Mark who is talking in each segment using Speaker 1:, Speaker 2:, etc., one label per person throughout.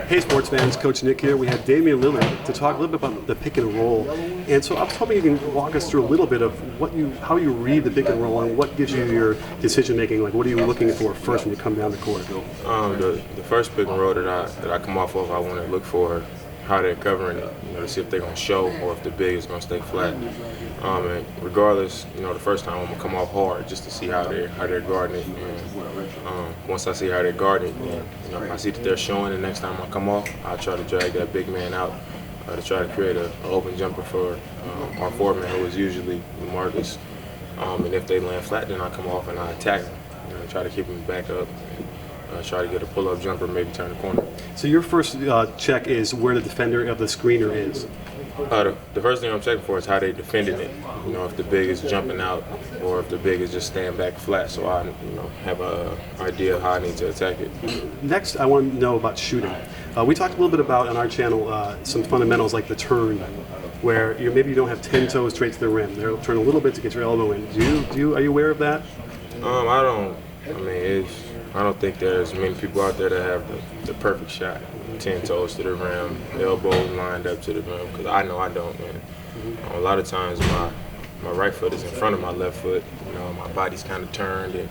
Speaker 1: Hey sports fans, Coach Nick here. We have Damian Lillard to talk a little bit about the pick and roll. And so I was hoping you can walk us through a little bit of how you read the pick and roll and what gives you your decision making. Like what are you looking for first when you come down the court?
Speaker 2: The first pick and roll that I come off of, I want to look for how they're covering it, to see if they're going to show or if the big is going to stay flat. And regardless, the first time I'm going to come off hard just to see how they're guarding it. And once I see how they're guarding it, if I see that they're showing the next time I come off, I'll try to drag that big man out to try to create an open jumper for our forward man, who is usually Marcus. And if they land flat, then I come off and I attack them, try to keep them back up. Try to get a pull-up jumper, maybe turn the corner.
Speaker 1: So your first check is where the defender of the screener is.
Speaker 2: The first thing I'm checking for is how they defending it. If the big is jumping out or if the big is just staying back flat, so I have an idea of how I need to attack it.
Speaker 1: Next, I want to know about shooting. We talked a little bit about on our channel some fundamentals like the turn, where maybe you don't have 10 toes straight to the rim. They'll turn a little bit to get your elbow in. Are you aware of that?
Speaker 2: I don't think there's many people out there that have the perfect shot. 10 toes to the rim, elbows lined up to the rim, because I know I don't, man. A lot of times my right foot is in front of my left foot. My body's kind of turned, and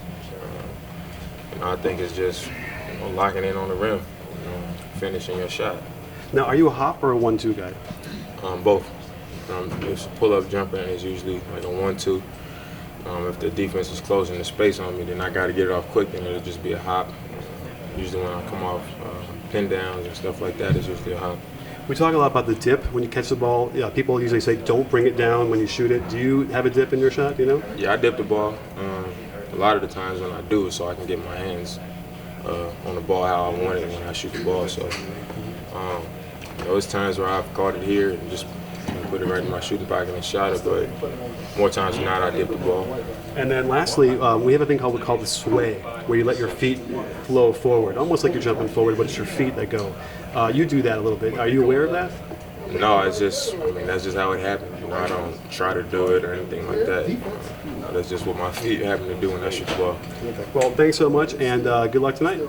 Speaker 2: I think it's just locking in on the rim, finishing your shot.
Speaker 1: Now, are you a hop or a 1-2 guy?
Speaker 2: Both. It's a pull-up jumper, and it's usually like a 1-2. If the defense is closing the space on me, then I got to get it off quick, then it'll just be a hop. Usually when I come off pin downs and stuff like that, it's usually a hop.
Speaker 1: We talk a lot about the dip when you catch the ball. Yeah, people usually say don't bring it down when you shoot it. Do you have a dip in your shot,
Speaker 2: Yeah, I dip the ball. A lot of the times when I do it, so I can get my hands on the ball how I want it when I shoot the ball. So those times where I've caught it here and just put it right in my shooting pocket and shot it, but more times than not, I dip the ball.
Speaker 1: And then lastly, we have a thing we call the sway, where you let your feet flow forward, almost like you're jumping forward, but it's your feet that go. You do that a little bit. Are you aware of that?
Speaker 2: No, it's just, that's just how it happens. I don't try to do it or anything like that. That's just what my feet happen to do when I shoot the ball.
Speaker 1: Well, thanks so much, and good luck tonight.